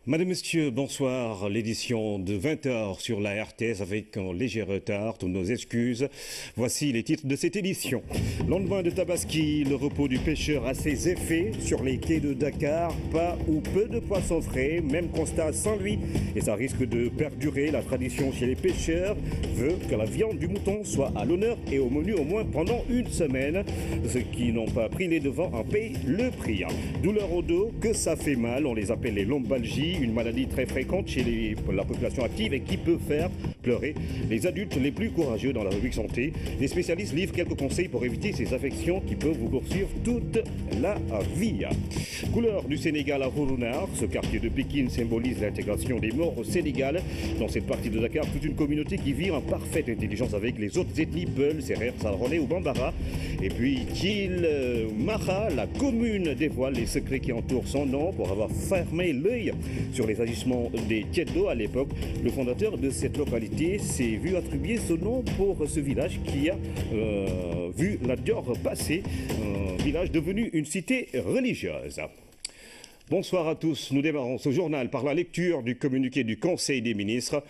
Madame, Monsieur, bonsoir. L'édition de 20h sur la RTS avec un léger retard. Toutes nos excuses. Voici les titres de cette édition. Lendemain de Tabaski, le repos du pêcheur a ses effets sur les quais de Dakar. Pas ou peu de poissons frais, même constat sans lui. Et ça risque de perdurer. La tradition chez les pêcheurs veut que la viande du mouton soit à l'honneur et au menu au moins pendant une semaine. Ceux qui n'ont pas pris les devants en payent le prix. Douleur au dos, que ça fait mal. On les appelle les lombalgies. Une maladie très fréquente chez la population active et qui peut faire pleurer les adultes les plus courageux dans la rubrique santé. Les spécialistes livrent quelques conseils pour éviter ces affections qui peuvent vous poursuivre toute la vie. Couleur du Sénégal à Rourounar, ce quartier de Pékin symbolise l'intégration des morts au Sénégal. Dans cette partie de Dakar, toute une communauté qui vit en parfaite intelligence avec les autres ethnies Peul, Sérère, Salronais ou Bambara. Et puis Kil Maha, la commune dévoile les secrets qui entourent son nom pour avoir fermé l'œil sur les agissements des Tieddo à l'époque. Le fondateur de cette localité s'est vu attribuer ce nom pour ce village qui a vu la Dior passer, un village devenu une cité religieuse. Bonsoir à tous. Nous démarrons ce journal par la lecture du communiqué du Conseil des ministres,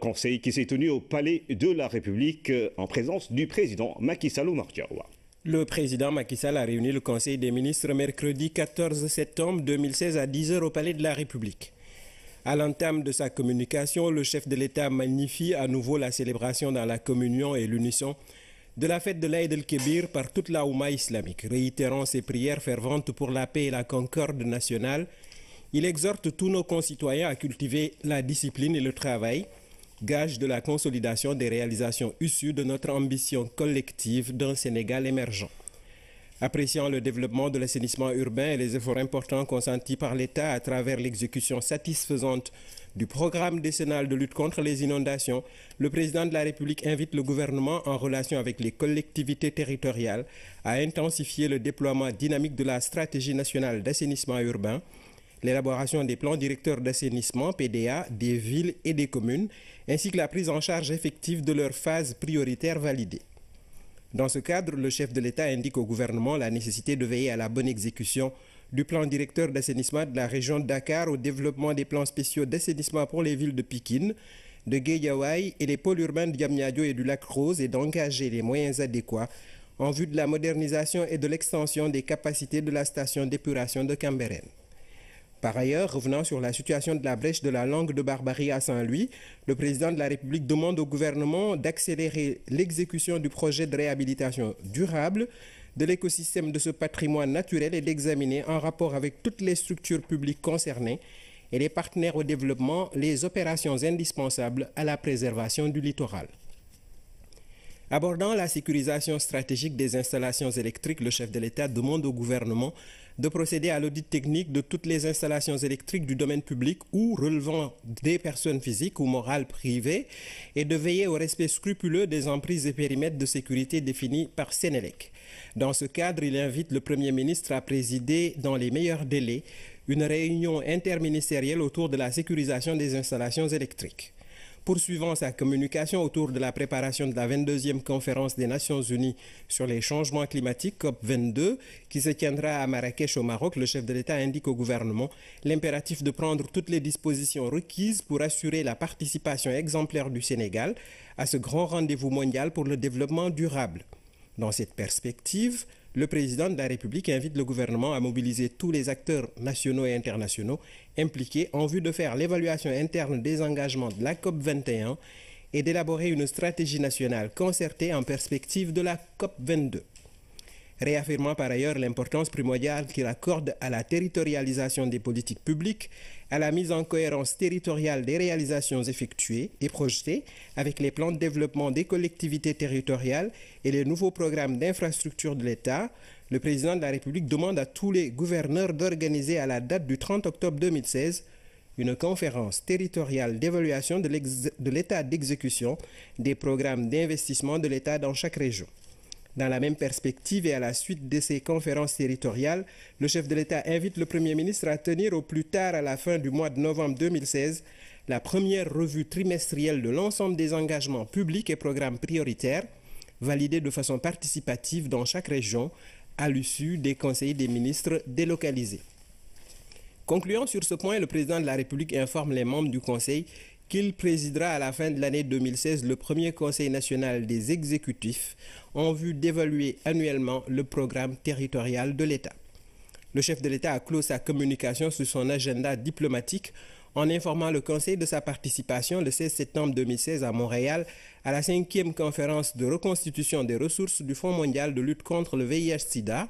conseil qui s'est tenu au Palais de la République en présence du président Macky Sall Oumar Diawa. Le président Macky Sall a réuni le Conseil des ministres mercredi 14 septembre 2016 à 10h au Palais de la République. À l'entame de sa communication, le chef de l'État magnifie à nouveau la célébration dans la communion et l'unisson de la fête de l'Aïd el-Kébir par toute la Oumma islamique. Réitérant ses prières ferventes pour la paix et la concorde nationale, il exhorte tous nos concitoyens à cultiver la discipline et le travail, gage de la consolidation des réalisations issues de notre ambition collective d'un Sénégal émergent. Appréciant le développement de l'assainissement urbain et les efforts importants consentis par l'État à travers l'exécution satisfaisante du programme décennal de lutte contre les inondations, le président de la République invite le gouvernement, en relation avec les collectivités territoriales, à intensifier le déploiement dynamique de la stratégie nationale d'assainissement urbain, l'élaboration des plans directeurs d'assainissement PDA des villes et des communes, ainsi que la prise en charge effective de leurs phases prioritaires validées. Dans ce cadre, le chef de l'État indique au gouvernement la nécessité de veiller à la bonne exécution du plan directeur d'assainissement de la région de Dakar, au développement des plans spéciaux d'assainissement pour les villes de Pikine, de Guédiawaye et les pôles urbains de Diamniadio et du Lac Rose, et d'engager les moyens adéquats en vue de la modernisation et de l'extension des capacités de la station d'épuration de Cambérène. Par ailleurs, revenant sur la situation de la brèche de la langue de Barbarie à Saint-Louis, le président de la République demande au gouvernement d'accélérer l'exécution du projet de réhabilitation durable de l'écosystème de ce patrimoine naturel et d'examiner, en rapport avec toutes les structures publiques concernées et les partenaires au développement, les opérations indispensables à la préservation du littoral. Abordant la sécurisation stratégique des installations électriques, le chef de l'État demande au gouvernement de procéder à l'audit technique de toutes les installations électriques du domaine public ou relevant des personnes physiques ou morales privées et de veiller au respect scrupuleux des emprises et périmètres de sécurité définis par Sénélec. Dans ce cadre, il invite le Premier ministre à présider dans les meilleurs délais une réunion interministérielle autour de la sécurisation des installations électriques. Poursuivant sa communication autour de la préparation de la 22e conférence des Nations Unies sur les changements climatiques, COP22, qui se tiendra à Marrakech au Maroc, le chef de l'État indique au gouvernement l'impératif de prendre toutes les dispositions requises pour assurer la participation exemplaire du Sénégal à ce grand rendez-vous mondial pour le développement durable. Dans cette perspective, le président de la République invite le gouvernement à mobiliser tous les acteurs nationaux et internationaux impliqués en vue de faire l'évaluation interne des engagements de la COP21 et d'élaborer une stratégie nationale concertée en perspective de la COP22. Réaffirmant par ailleurs l'importance primordiale qu'il accorde à la territorialisation des politiques publiques, à la mise en cohérence territoriale des réalisations effectuées et projetées avec les plans de développement des collectivités territoriales et les nouveaux programmes d'infrastructure de l'État, le président de la République demande à tous les gouverneurs d'organiser à la date du 30 octobre 2016 une conférence territoriale d'évaluation de l'état d'exécution des programmes d'investissement de l'État dans chaque région. Dans la même perspective et à la suite de ces conférences territoriales, le chef de l'État invite le Premier ministre à tenir au plus tard à la fin du mois de novembre 2016 la première revue trimestrielle de l'ensemble des engagements publics et programmes prioritaires validés de façon participative dans chaque région à l'issue des conseils des ministres délocalisés. Concluant sur ce point, le président de la République informe les membres du Conseil qu'il présidera à la fin de l'année 2016 le premier Conseil national des exécutifs en vue d'évaluer annuellement le programme territorial de l'État. Le chef de l'État a clos sa communication sur son agenda diplomatique en informant le Conseil de sa participation le 16 septembre 2016 à Montréal à la 5e conférence de reconstitution des ressources du Fonds mondial de lutte contre le VIH-Sida,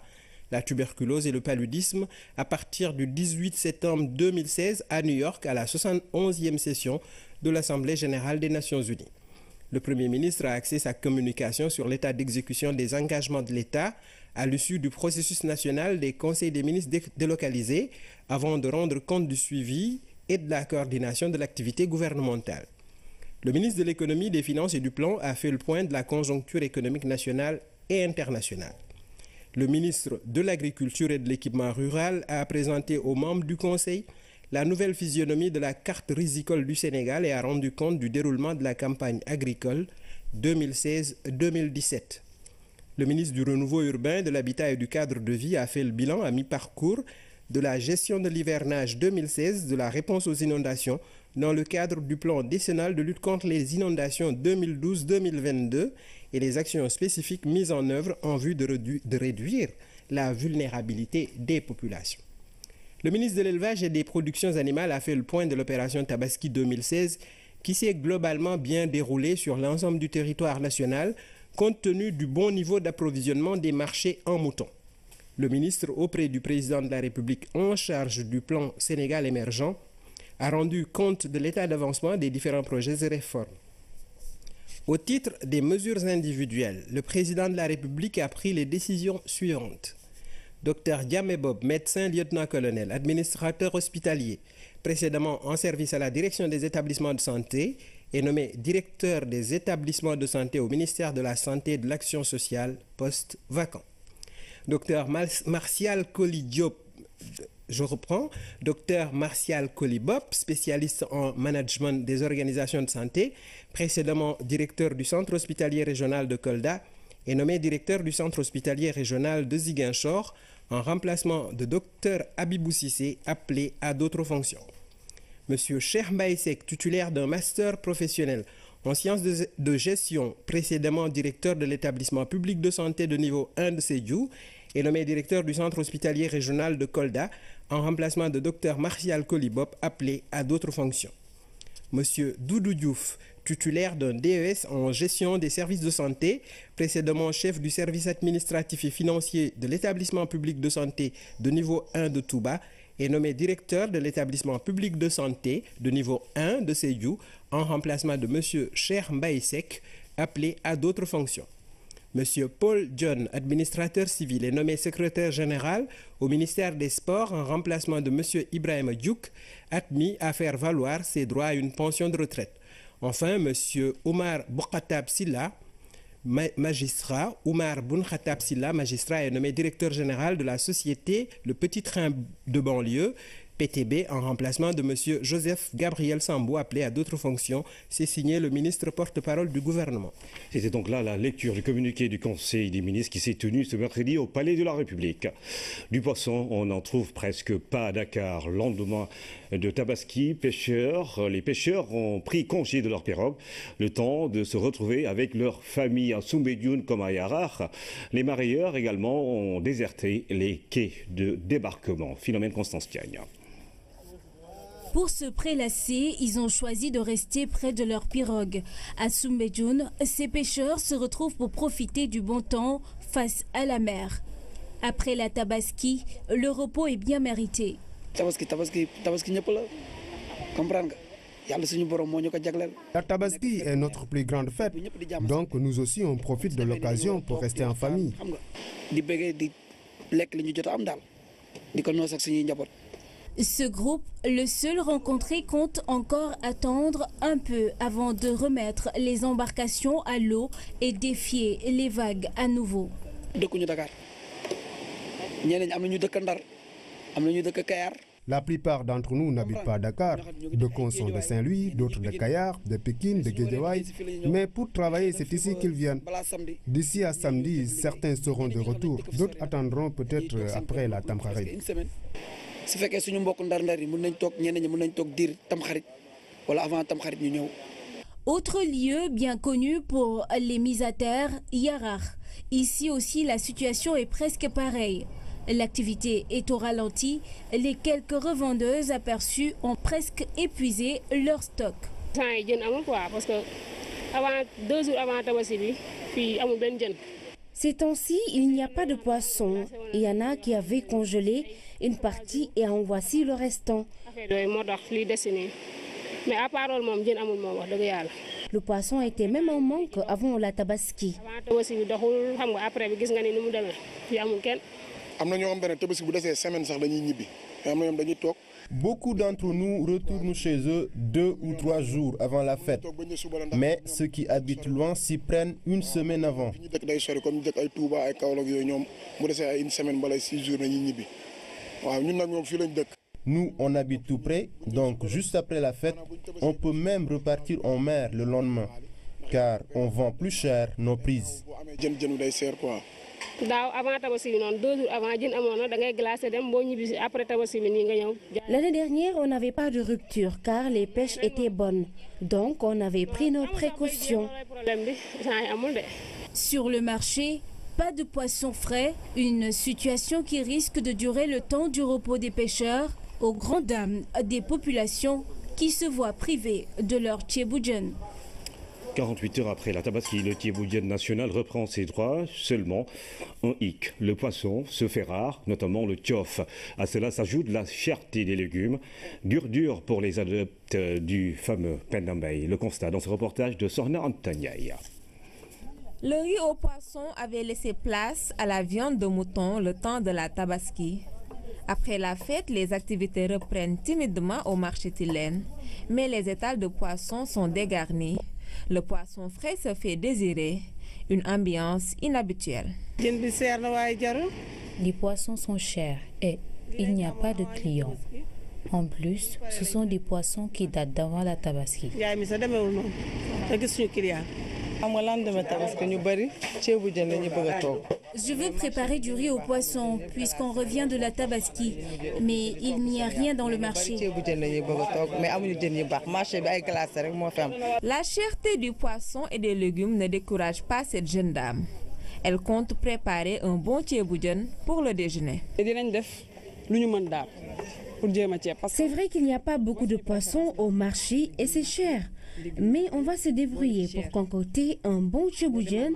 la tuberculose et le paludisme à partir du 18 septembre 2016 à New York à la 71e session de l'Assemblée générale des Nations unies. Le Premier ministre a axé sa communication sur l'état d'exécution des engagements de l'État à l'issue du processus national des conseils des ministres délocalisés avant de rendre compte du suivi et de la coordination de l'activité gouvernementale. Le ministre de l'Économie, des Finances et du Plan a fait le point de la conjoncture économique nationale et internationale. Le ministre de l'Agriculture et de l'Équipement rural a présenté aux membres du Conseil la nouvelle physionomie de la carte risicole du Sénégal et a rendu compte du déroulement de la campagne agricole 2016-2017. Le ministre du Renouveau urbain, de l'Habitat et du Cadre de vie a fait le bilan à mi-parcours de la gestion de l'hivernage 2016, de la réponse aux inondations dans le cadre du plan décennal de lutte contre les inondations 2012-2022 et les actions spécifiques mises en œuvre en vue de réduire la vulnérabilité des populations. Le ministre de l'Élevage et des Productions animales a fait le point de l'opération Tabaski 2016 qui s'est globalement bien déroulée sur l'ensemble du territoire national compte tenu du bon niveau d'approvisionnement des marchés en moutons. Le ministre auprès du président de la République en charge du plan Sénégal émergent a rendu compte de l'état d'avancement des différents projets et réformes. Au titre des mesures individuelles, le président de la République a pris les décisions suivantes. Dr Diamé Bob, médecin lieutenant-colonel, administrateur hospitalier, précédemment en service à la direction des établissements de santé, est nommé directeur des établissements de santé au ministère de la Santé et de l'Action sociale, poste vacant. Dr Martial Colli-Diop, Dr Martial Colli-Bop, spécialiste en management des organisations de santé, précédemment directeur du centre hospitalier régional de Kolda, est nommé directeur du centre hospitalier régional de Ziguinchor en remplacement de Dr Abibou Cissé, appelé à d'autres fonctions. Monsieur Cheikh Mbaye Seck, titulaire d'un master professionnel en sciences de gestion, précédemment directeur de l'établissement public de santé de niveau 1 de Sédhiou, est nommé directeur du centre hospitalier régional de Kolda en remplacement de Dr Martial Colli-Bop, appelé à d'autres fonctions. Monsieur Doudou Diouf, titulaire d'un DES en gestion des services de santé, précédemment chef du service administratif et financier de l'établissement public de santé de niveau 1 de Touba, est nommé directeur de l'établissement public de santé de niveau 1 de Sédhiou en remplacement de monsieur Cheikh Mbaye Seck, appelé à d'autres fonctions. Monsieur Paul John, administrateur civil, est nommé secrétaire général au ministère des Sports en remplacement de monsieur Ibrahima Diouk, admis à faire valoir ses droits à une pension de retraite. Enfin, monsieur Oumar Boukhatab Silla, magistrat, est nommé directeur général de la société Le Petit Train de banlieue, PTB, en remplacement de M. Joseph Gabriel Sambou, appelé à d'autres fonctions. C'est signé le ministre porte-parole du gouvernement. C'était donc là la lecture du communiqué du Conseil des ministres qui s'est tenu ce mercredi au Palais de la République. Du poisson, on n'en trouve presque pas à Dakar. Lendemain de Tabaski, les pêcheurs ont pris congé de leur pirogue, le temps de se retrouver avec leur famille à Soumbédioune comme à Yarar. Les mareyeurs également ont déserté les quais de débarquement. Philomène Constance Piagne. Pour se prélasser, ils ont choisi de rester près de leur pirogue. À Soumbédioune, ces pêcheurs se retrouvent pour profiter du bon temps face à la mer. Après la Tabaski, le repos est bien mérité. La Tabaski est notre plus grande fête, donc nous aussi on profite de l'occasion pour rester en famille. Ce groupe, le seul rencontré, compte encore attendre un peu avant de remettre les embarcations à l'eau et défier les vagues à nouveau. La plupart d'entre nous n'habitent pas à Dakar. D'autres sont de Saint-Louis, d'autres de Kayar, de Pékin, de Guédiawaye. Mais pour travailler, c'est ici qu'ils viennent. D'ici à samedi, certains seront de retour. D'autres attendront peut-être après la Tamkharit. su fekkee suñu mbokk ndar-ndar yi mën nañ toog ñeneen ñi mën nañ toog diir Tamxarit wala avant Tamxarit ñu ñëw. Autre lieu bien connu pour les mises à terre, Yarar. Ici aussi, la situation est presque pareille. L'activité est au ralenti. Les quelques revendeuses aperçues ont presque épuisé leur stock. Ces temps-ci, il n'y a pas de poisson. Il y en a qui avaient congelé une partie et en voici le restant. Le poisson était même en manque avant la Tabaski. Beaucoup d'entre nous retournent chez eux 2 ou 3 jours avant la fête. Mais ceux qui habitent loin s'y prennent une semaine avant. Nous, on habite tout près, donc juste après la fête, on peut même repartir en mer le lendemain, car on vend plus cher nos prises. L'année dernière, on n'avait pas de rupture, car les pêches étaient bonnes. Donc, on avait pris nos précautions. Sur le marché, pas de poissons frais, une situation qui risque de durer le temps du repos des pêcheurs, aux grandes dames des populations qui se voient privées de leur tchéboujen. 48 heures après la Tabaski, le tchéboujen national reprend ses droits seulement en hic. Le poisson se fait rare, notamment le tchof. À cela s'ajoute la cherté des légumes, dur pour les adeptes du fameux pendambay. Le constat dans ce reportage de Sorna Antaniaï. Le riz au poisson avait laissé place à la viande de mouton le temps de la Tabaski. Après la fête, les activités reprennent timidement au marché Tilène, mais les étals de poissons sont dégarnis. Le poisson frais se fait désirer, une ambiance inhabituelle. Les poissons sont chers et il n'y a pas de clients. En plus, ce sont des poissons qui datent d'avant la Tabaski. Je veux préparer du riz au poisson puisqu'on revient de la Tabaski, mais il n'y a rien dans le marché. La cherté du poisson et des légumes ne décourage pas cette jeune dame. Elle compte préparer un bon tchéboujen pour le déjeuner. C'est vrai qu'il n'y a pas beaucoup de poissons au marché et c'est cher. Mais on va se débrouiller pour concocter un bon tchéboujen.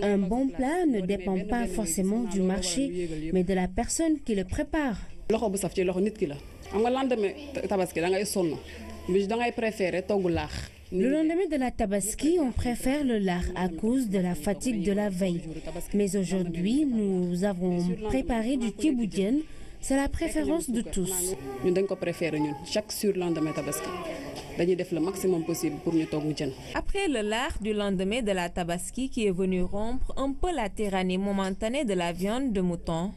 Un bon plat ne dépend pas forcément du marché, mais de la personne qui le prépare. Le lendemain de la Tabaski, on préfère le lard à cause de la fatigue de la veille. Mais aujourd'hui, nous avons préparé du tchéboujen. C'est la préférence de tous. Chaque surlendemain Tabaski. Le maximum possible pour nous. Après le lard du lendemain de la Tabaski qui est venu rompre un peu la tyrannie momentanée de la viande de mouton,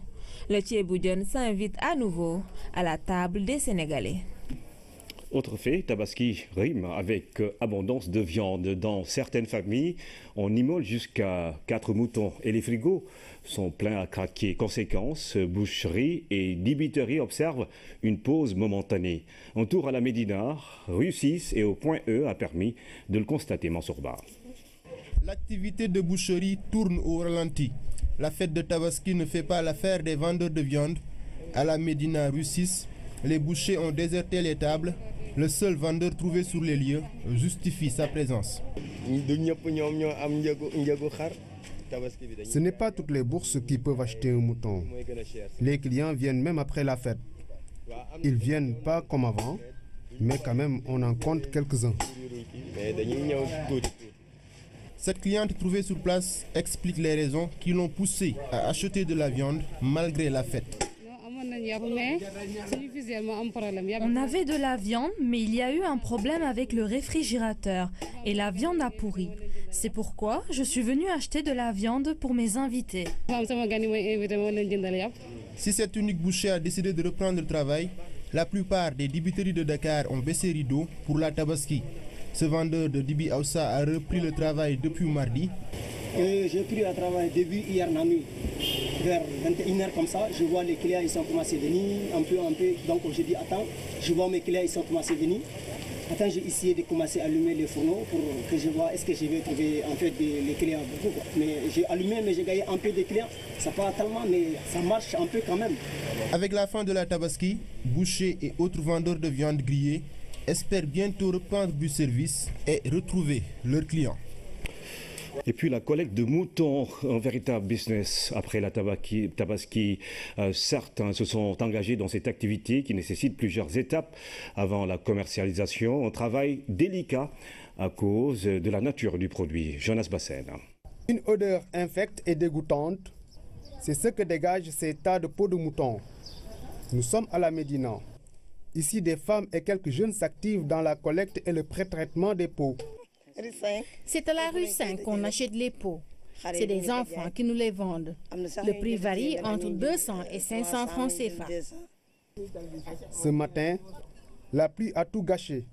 le tchéboujen s'invite à nouveau à la table des Sénégalais. Autre fait, Tabaski rime avec abondance de viande. Dans certaines familles, on immole jusqu'à 4 moutons et les frigos sont pleins à craquer. Conséquence, boucherie et débiterie observent une pause momentanée. Un tour à la Médina, rue 6 et au point E a permis de le constater, Mansourba. L'activité de boucherie tourne au ralenti. La fête de Tabaski ne fait pas l'affaire des vendeurs de viande. À la Médina, rue 6, les bouchers ont déserté les tables. Le seul vendeur trouvé sur les lieux justifie sa présence. Ce n'est pas toutes les bourses qui peuvent acheter un mouton. Les clients viennent même après la fête. Ils ne viennent pas comme avant, mais quand même on en compte quelques-uns. Cette cliente trouvée sur place explique les raisons qui l'ont poussée à acheter de la viande malgré la fête. On avait de la viande, mais il y a eu un problème avec le réfrigérateur et la viande a pourri. C'est pourquoi je suis venue acheter de la viande pour mes invités. Si cet unique boucher a décidé de reprendre le travail, la plupart des dibiteries de Dakar ont baissé rideau pour la Tabaski. Ce vendeur de Dibi Aoussa a repris le travail depuis mardi. J'ai pris un travail début hier la nuit. vers 21h comme ça, je vois les clients, ils sont commencés à venir, un peu. Donc je dis, attends, je vois mes clients, ils sont commencés à venir. Attends, j'ai essayé de commencer à allumer les fourneaux pour que je vois est-ce que je vais trouver en fait les clients beaucoup. Mais j'ai allumé, mais j'ai gagné un peu de clients. Ça pas tellement, mais ça marche un peu quand même. Avec la fin de la Tabaski, bouchers et autres vendeurs de viande grillée espèrent bientôt reprendre du service et retrouver leurs clients. Et puis la collecte de moutons, un véritable business après la Tabaski. Certains se sont engagés dans cette activité qui nécessite plusieurs étapes avant la commercialisation. Un travail délicat à cause de la nature du produit. Jonas Bassen. Une odeur infecte et dégoûtante, c'est ce que dégagent ces tas de peaux de mouton. Nous sommes à la Médina. Ici, des femmes et quelques jeunes s'activent dans la collecte et le pré-traitement des peaux. C'est à la rue 5 qu'on achète les peaux. C'est des enfants qui nous les vendent. Le prix varie entre 200 et 500 francs CFA. Ce matin, la pluie a tout gâché.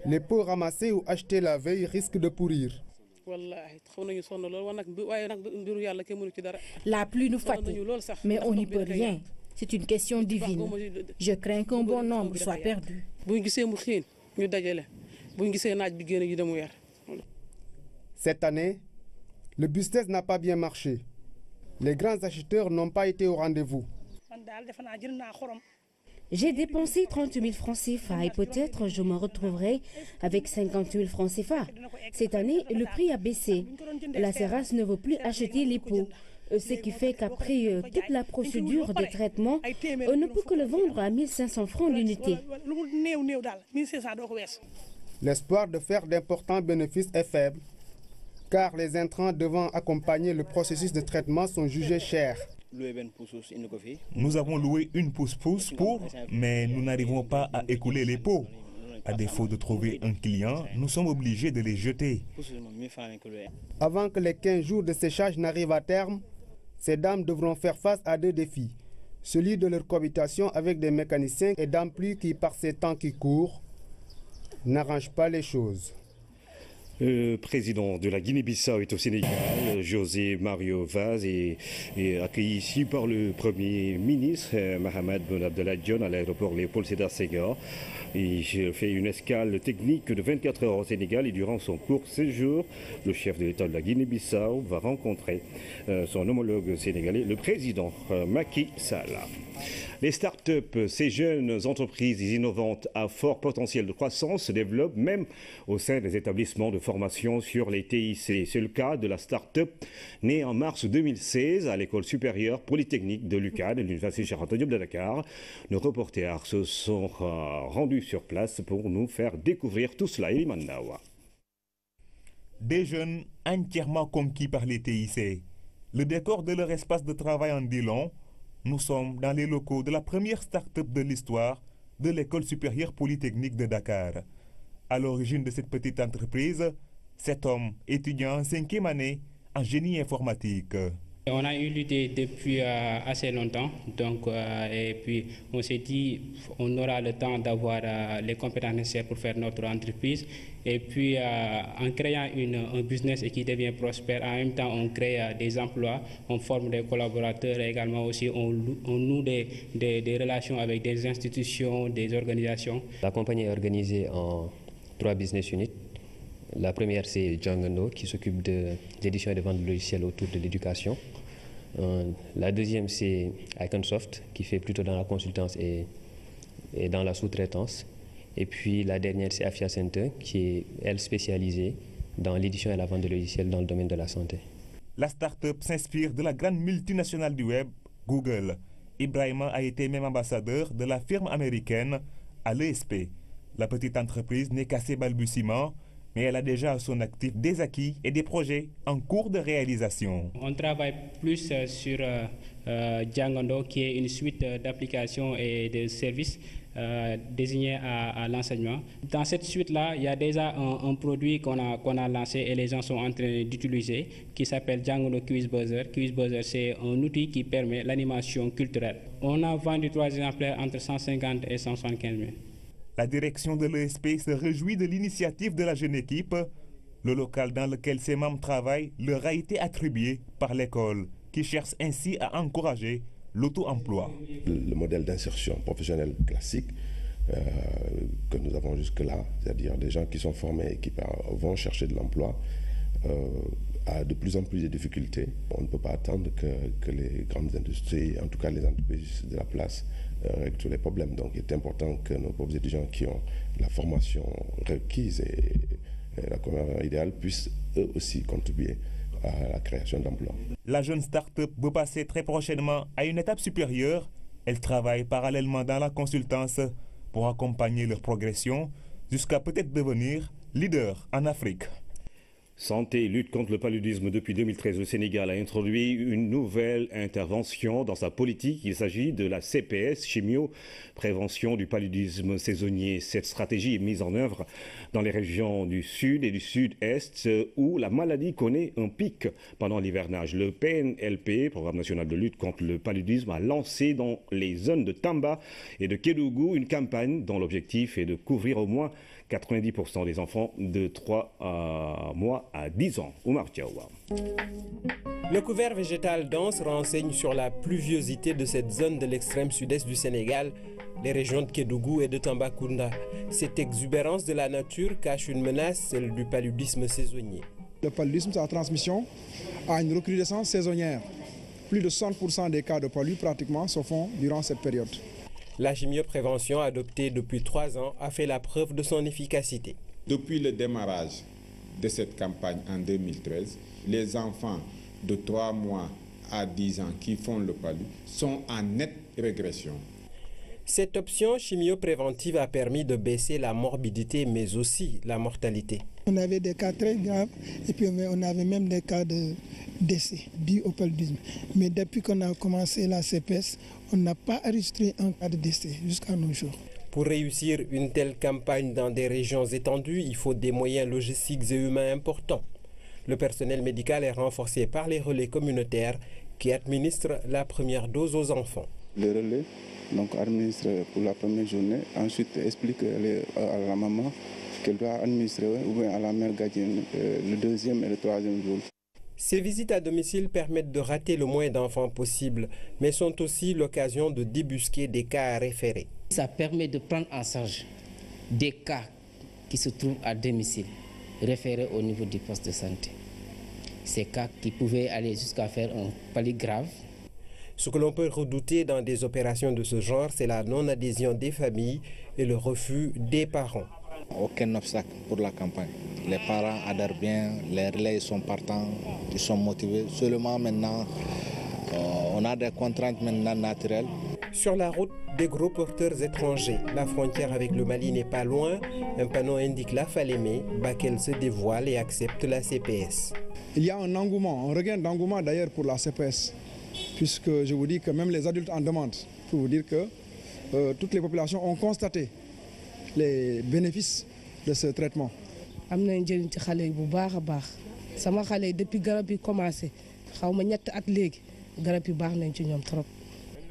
Les peaux ramassées ou achetées la veille risquent de pourrir. La pluie nous fatigue, mais on n'y peut rien. C'est une question divine. Je crains qu'un bon nombre soit perdu. Cette année, le business n'a pas bien marché. Les grands acheteurs n'ont pas été au rendez-vous. J'ai dépensé 30 000 francs CFA et peut-être je me retrouverai avec 50 000 francs CFA. Cette année, le prix a baissé. La Seras ne veut plus acheter les peaux. Ce qui fait qu'après toute la procédure de traitement, on ne peut que le vendre à 1500 francs l'unité. L'espoir de faire d'importants bénéfices est faible, car les intrants devant accompagner le processus de traitement sont jugés chers. Nous avons loué une pousse-pousse mais nous n'arrivons pas à écouler les peaux. À défaut de trouver un client, nous sommes obligés de les jeter. Avant que les 15 jours de séchage n'arrivent à terme, ces dames devront faire face à deux défis. Celui de leur cohabitation avec des mécaniciens et dames pluies qui, par ces temps qui courent, n'arrangent pas les choses. Le président de la Guinée-Bissau est au Sénégal, José Mario Vaz, est accueilli ici par le Premier ministre Mahammed Boun Abdallah Dionne à l'aéroport Léopold Sédar Senghor. Il fait une escale technique de 24 heures au Sénégal et durant son court séjour, le chef de l'État de la Guinée-Bissau va rencontrer son homologue sénégalais, le président Macky Sall. Les start-up, ces jeunes entreprises innovantes à fort potentiel de croissance se développent même au sein des établissements de formation sur les TIC. C'est le cas de la start-up née en mars 2016 à l'école supérieure polytechnique de l'UCAD, de l'Université Cheikh Anta Diop de Dakar. Nos reporters se sont rendus sur place pour nous faire découvrir tout cela. Eliman Nawa. Des jeunes entièrement conquis par les TIC. Le décor de leur espace de travail en dit long. Nous sommes dans les locaux de la première start-up de l'histoire de l'école supérieure polytechnique de Dakar. À l'origine de cette petite entreprise, cet homme, étudiant en 5e année en génie informatique. On a eu l'idée depuis assez longtemps, et puis on s'est dit on aura le temps d'avoir les compétences nécessaires pour faire notre entreprise. Et puis en créant un business qui devient prospère, en même temps on crée des emplois, on forme des collaborateurs et également aussi on noue des relations avec des institutions, des organisations. La compagnie est organisée en 3 business units. La première, c'est Django qui s'occupe de l'édition et de vente de logiciels autour de l'éducation. La deuxième, c'est Iconsoft qui fait plutôt dans la consultance et dans la sous-traitance. Et puis la dernière, c'est Afia Center qui est, elle, spécialisée dans l'édition et la vente de logiciels dans le domaine de la santé. La start-up s'inspire de la grande multinationale du web, Google. Ibrahima a été même ambassadeur de la firme américaine à l'ESP. La petite entreprise n'est qu'à ses balbutiements, mais elle a déjà à son actif des acquis et des projets en cours de réalisation. On travaille plus sur Django, qui est une suite d'applications et de services désignés à l'enseignement. Dans cette suite-là, il y a déjà un produit qu'on a lancé et les gens sont en train d'utiliser, qui s'appelle Django Quiz Buzzer. Quiz Buzzer, c'est un outil qui permet l'animation culturelle. On a vendu 3 exemplaires entre 150 et 175 000. La direction de l'ESP se réjouit de l'initiative de la jeune équipe. Le local dans lequel ses membres travaillent leur a été attribué par l'école, qui qui cherche ainsi à encourager l'auto-emploi. Le modèle d'insertion professionnelle classique que nous avons jusque-là, c'est-à-dire des gens qui sont formés et qui vont chercher de l'emploi, a de plus en plus de difficultés. On ne peut pas attendre que les grandes industries, en tout cas les entreprises de la place, règlent tous les problèmes. Donc il est important que nos pauvres étudiants qui ont la formation requise et la connaissance idéale puissent eux aussi contribuer à la création d'emplois. La jeune start-up veut passer très prochainement à une étape supérieure. Elle travaille parallèlement dans la consultance pour accompagner leur progression jusqu'à peut-être devenir leader en Afrique. Santé et lutte contre le paludisme. Depuis 2013, le Sénégal a introduit une nouvelle intervention dans sa politique. Il s'agit de la CPS, Chimio, prévention du paludisme saisonnier. Cette stratégie est mise en œuvre dans les régions du Sud et du Sud-Est où la maladie connaît un pic pendant l'hivernage. Le PNLP, Programme national de lutte contre le paludisme, a lancé dans les zones de Tamba et de Kédougou une campagne dont l'objectif est de couvrir au moins 90% des enfants de 3 mois à 10 ans. Oumar Diawa. Le couvert végétal dense renseigne sur la pluviosité de cette zone de l'extrême sud-est du Sénégal, les régions de Kédougou et de Tambacounda. Cette exubérance de la nature cache une menace, celle du paludisme saisonnier. Le paludisme, sa transmission a une recrudescence saisonnière. Plus de 60% des cas de palu pratiquement se font durant cette période. La chimioprévention adoptée depuis 3 ans a fait la preuve de son efficacité. Depuis le démarrage de cette campagne en 2013, les enfants de 3 mois à 10 ans qui font le palu sont en nette régression. Cette option chimiopréventive a permis de baisser la morbidité mais aussi la mortalité. On avait des cas très graves et puis on avait même des cas de décès dus au paludisme. Mais depuis qu'on a commencé la CPS, on n'a pas enregistré un cas de décès jusqu'à nos jours. Pour réussir une telle campagne dans des régions étendues, il faut des moyens logistiques et humains importants. Le personnel médical est renforcé par les relais communautaires qui administrent la première dose aux enfants. Le relais donc administre pour la première journée, ensuite explique à la maman qu'elle doit administrer ou bien à la mère gardienne le deuxième et le troisième jour. Ces visites à domicile permettent de rater le moins d'enfants possible, mais sont aussi l'occasion de débusquer des cas à référer. Ça permet de prendre en charge des cas qui se trouvent à domicile, référés au niveau du poste de santé. Ces cas qui pouvaient aller jusqu'à faire un palu grave. Ce que l'on peut redouter dans des opérations de ce genre, c'est la non-adhésion des familles et le refus des parents. Aucun obstacle pour la campagne. Les parents adhèrent bien, les relais sont partants, ils sont motivés. Seulement maintenant, on a des contraintes maintenant naturelles. Sur la route, des gros porteurs étrangers. La frontière avec le Mali n'est pas loin. Un panneau indique la Falémé. Bakel se dévoile et accepte la CPS. Il y a un engouement, un regain d'engouement d'ailleurs pour la CPS. Puisque je vous dis que même les adultes en demandent. Pour vous dire que toutes les populations ont constaté les bénéfices de ce traitement.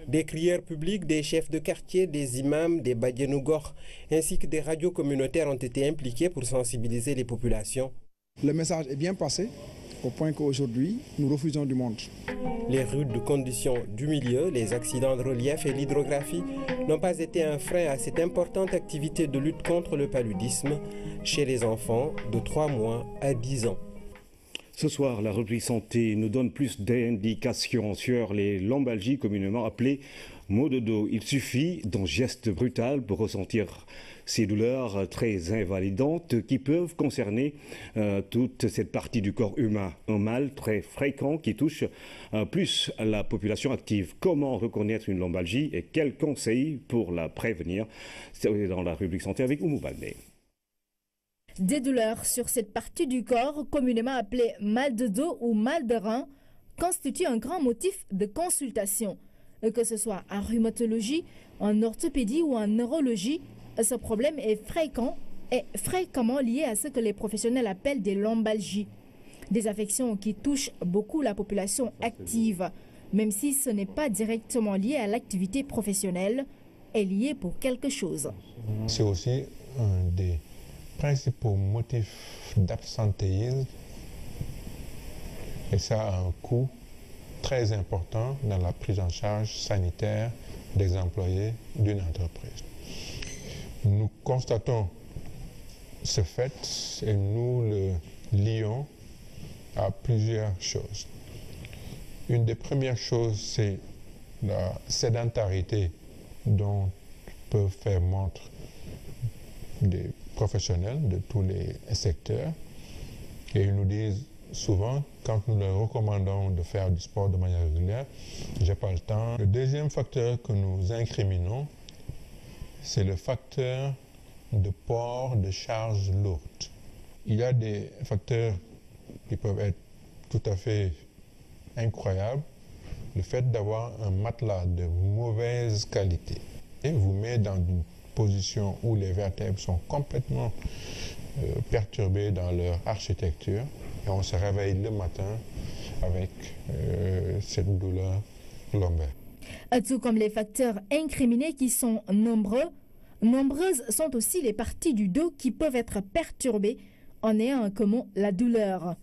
Des crieurs publics, des chefs de quartier, des imams, des badjanougor, ainsi que des radios communautaires ont été impliqués pour sensibiliser les populations. Le message est bien passé, au point qu'aujourd'hui, nous refusons du monde. Les rudes conditions du milieu, les accidents de relief et l'hydrographie n'ont pas été un frein à cette importante activité de lutte contre le paludisme chez les enfants de 3 mois à 10 ans. Ce soir, la rubrique santé nous donne plus d'indications sur les lombalgies communément appelées maux de dos. Il suffit d'un geste brutal pour ressentir ces douleurs très invalidantes qui peuvent concerner toute cette partie du corps humain. Un mal très fréquent qui touche plus la population active. Comment reconnaître une lombalgie et quels conseils pour la prévenir? C'est dans la rubrique santé avec Oumou Balmé. Des douleurs sur cette partie du corps, communément appelée mal de dos ou mal de rein, constituent un grand motif de consultation. Que ce soit en rhumatologie, en orthopédie ou en neurologie, ce problème est fréquemment lié à ce que les professionnels appellent des lombalgies. Des affections qui touchent beaucoup la population active, même si ce n'est pas directement lié à l'activité professionnelle, est lié pour quelque chose. C'est aussi un des principaux motifs d'absentéisme et ça a un coût très important dans la prise en charge sanitaire des employés d'une entreprise. Nous constatons ce fait et nous le lions à plusieurs choses. Une des premières choses, c'est la sédentarité dont peuvent faire montre des professionnels de tous les secteurs. Et ils nous disent souvent, quand nous leur recommandons de faire du sport de manière régulière, j'ai pas le temps. Le deuxième facteur que nous incriminons, c'est le facteur de port de charges lourdes. Il y a des facteurs qui peuvent être tout à fait incroyables. Le fait d'avoir un matelas de mauvaise qualité et vous met dans une position où les vertèbres sont complètement perturbées dans leur architecture et on se réveille le matin avec cette douleur lombaire. Tout comme les facteurs incriminés qui sont nombreux, nombreuses sont aussi les parties du dos qui peuvent être perturbées en ayant en commun la douleur.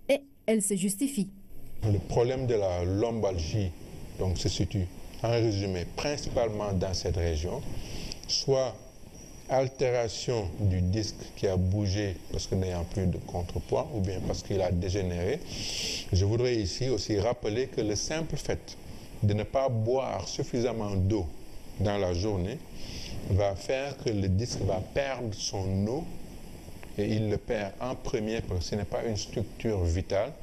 Et elle se justifie. Le problème de la lombalgie donc, se situe en résumé principalement dans cette région, soit altération du disque qui a bougé parce qu'il n'ayant plus de contrepoids ou bien parce qu'il a dégénéré. Je voudrais ici aussi rappeler que le simple fait de ne pas boire suffisamment d'eau dans la journée va faire que le disque va perdre son eau et il le perd en premier parce que ce n'est pas une structure vitale.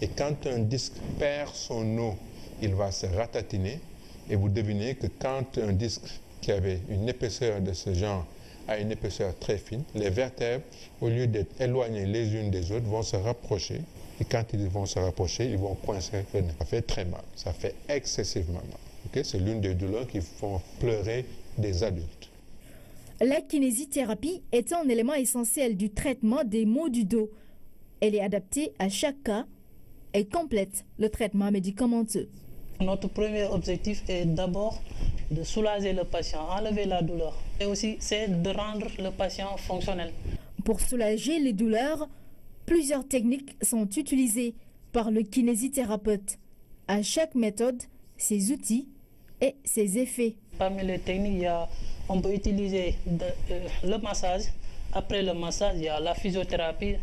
Et quand un disque perd son eau, il va se ratatiner. Et vous devinez que quand un disque qui avait une épaisseur de ce genre a une épaisseur très fine, les vertèbres, au lieu d'être éloignées les unes des autres, vont se rapprocher. Et quand ils vont se rapprocher, ils vont coincer le nez. Ça fait très mal, ça fait excessivement mal. Okay? C'est l'une des douleurs qui font pleurer des adultes. La kinésithérapie est un élément essentiel du traitement des maux du dos. Elle est adaptée à chaque cas et complète le traitement médicamenteux. Notre premier objectif est d'abord de soulager le patient, enlever la douleur. Et aussi, c'est de rendre le patient fonctionnel. Pour soulager les douleurs, plusieurs techniques sont utilisées par le kinésithérapeute. À chaque méthode, ses outils et ses effets. Parmi les techniques, on peut utiliser le massage. Après le massage, il y a la physiothérapie,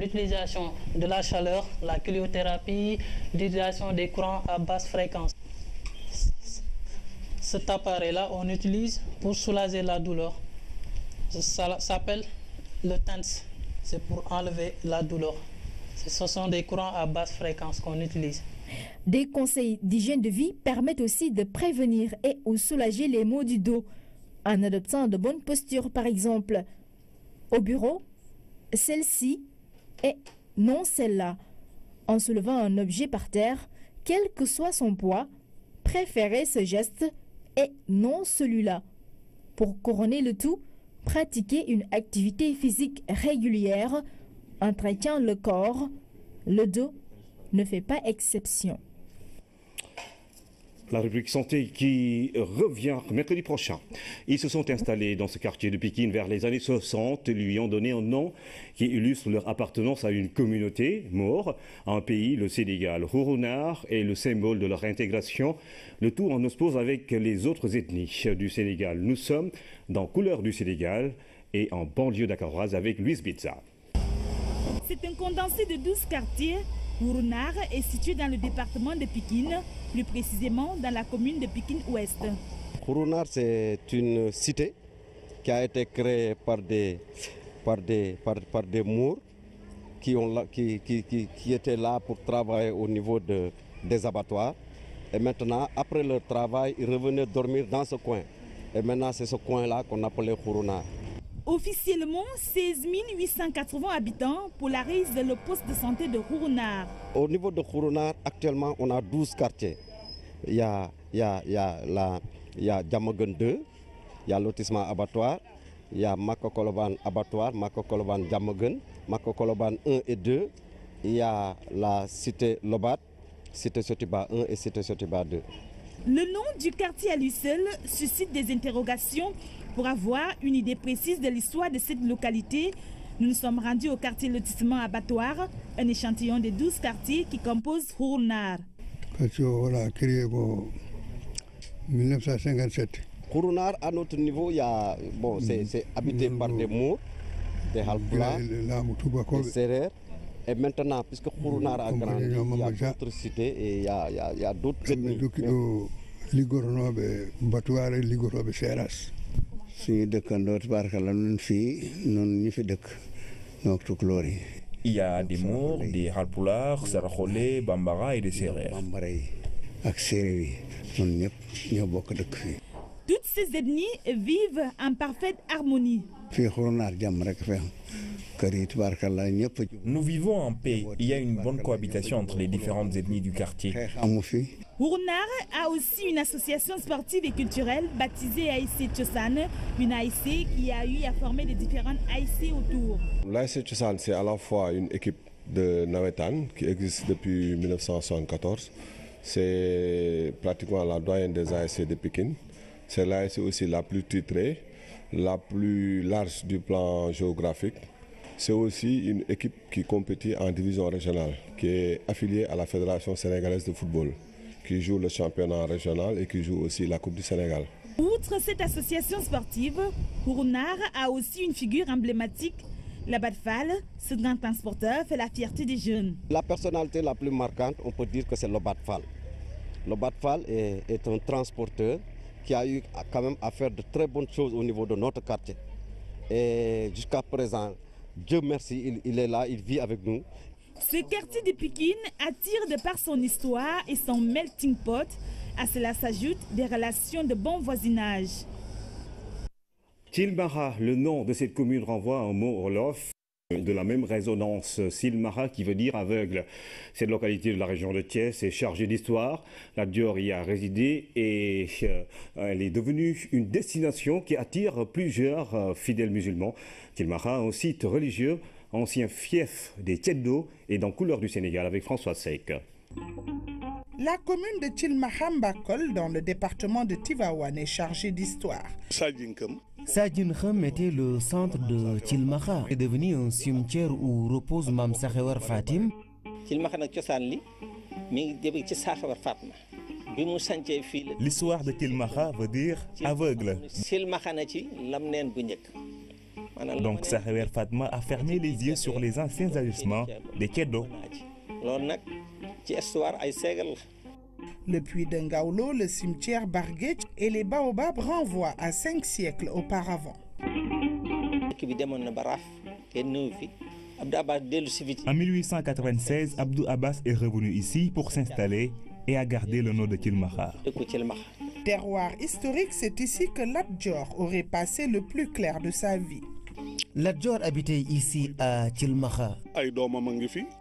l'utilisation de la chaleur, la cryothérapie, l'utilisation des courants à basse fréquence. Cet appareil-là, on utilise pour soulager la douleur. Ça s'appelle le TENS. C'est pour enlever la douleur. Ce sont des courants à basse fréquence qu'on utilise. Des conseils d'hygiène de vie permettent aussi de prévenir et ou soulager les maux du dos en adoptant de bonnes postures, par exemple. Au bureau, celle-ci et non celle-là. En soulevant un objet par terre, quel que soit son poids, préférez ce geste et non celui-là. Pour couronner le tout, pratiquez une activité physique régulière, entretient le corps, le dos ne fait pas exception. La rubrique santé qui revient mercredi prochain. Ils se sont installés dans ce quartier de Pikine vers les années 60 et lui ont donné un nom qui illustre leur appartenance à une communauté, Maure, un pays, le Sénégal. Rourounar est le symbole de leur intégration, le tout en osmose avec les autres ethnies du Sénégal. Nous sommes dans Couleurs du Sénégal et en banlieue dakaroise avec Louise Bitza. C'est un condensé de 12 quartiers. Rourounar est situé dans le département de Pikine, plus précisément dans la commune de Pikine-Ouest. Rourounar, c'est une cité qui a été créée par des Maures qui étaient là pour travailler au niveau des abattoirs. Et maintenant, après leur travail, ils revenaient dormir dans ce coin. Et maintenant, c'est ce coin-là qu'on appelait Rourounar. Officiellement, 16 880 habitants polarisent le poste de santé de Rourounar. Au niveau de Rourounar, actuellement, on a 12 quartiers. Il y a Djamagun 2, il y a lotissement abattoir, il y a Makokoloban abattoir, Makokoloban Djamagun, Makokoloban 1 et 2, il y a la cité Lobat, cité Sotiba 1 et cité Sotiba 2. Le nom du quartier à lui seul suscite des interrogations. Pour avoir une idée précise de l'histoire de cette localité, nous nous sommes rendus au quartier lotissement abattoir, un échantillon des 12 quartiers qui composent Rourounar. Voilà, créé en 1957. Kourounar, à notre niveau, c'est habité par des Mours, des Halpulaar, des Sérères. Et maintenant, puisque Kourounar a grandi, il y a d'autres cités et il y a d'autres ethnies. Il y a des Mours, des Halpulaar, Saraxolé, Bambara et des Sérères. Toutes ces ethnies vivent en parfaite harmonie. Nous vivons en paix. Il y a une bonne cohabitation entre les différentes ethnies du quartier. Kourounar a aussi une association sportive et culturelle baptisée AIC Tchosan, une AIC qui a eu à former les différentes AIC autour. L'AIC Tchosan, c'est à la fois une équipe de Nawetan qui existe depuis 1974. C'est pratiquement la doyenne des AIC de Pékin. C'est l'AIC aussi la plus titrée, la plus large du plan géographique. C'est aussi une équipe qui compétit en division régionale, qui est affiliée à la Fédération sénégalaise de football, qui joue le championnat régional et qui joue aussi la Coupe du Sénégal. Outre cette association sportive, Kourounar a aussi une figure emblématique. Labat Fall, ce grand transporteur, fait la fierté des jeunes. La personnalité la plus marquante, on peut dire que c'est Labat Fall. Labat Fall est un transporteur qui a eu quand même à faire de très bonnes choses au niveau de notre quartier. Et jusqu'à présent, Dieu merci, il est là, il vit avec nous. Ce quartier de Pikine attire de par son histoire et son melting pot. À cela s'ajoutent des relations de bon voisinage. Tilmara, le nom de cette commune renvoie à un mot wolof de la même résonance. Silmara qui veut dire aveugle. Cette localité de la région de Thiès est chargée d'histoire. Lat Dior y a résidé et elle est devenue une destination qui attire plusieurs fidèles musulmans. Tilmara, un site religieux, ancien fief des Tieddo et dans Couleurs du Sénégal avec François Seck. La commune de Tilmaham-Bakol, dans le département de Tivaouane, est chargée d'histoire. Sadjinkhem était le centre de Tilmaha, est devenu un cimetière où repose Mam Sakhewar Fatim. L'histoire de Tilmaha veut dire aveugle. Donc Sakhewar Fatma a fermé les yeux sur les anciens agissements des Tieddo. Le puits d'Ngaoulo, le cimetière Barguetch et les baobabs renvoient à 5 siècles auparavant. En 1896, Abdou Abbas est revenu ici pour s'installer et a gardé le nom de Tilmaha. Terroir historique, c'est ici que Lat Dior aurait passé le plus clair de sa vie. Lat Dior habitait ici à Tilmaha.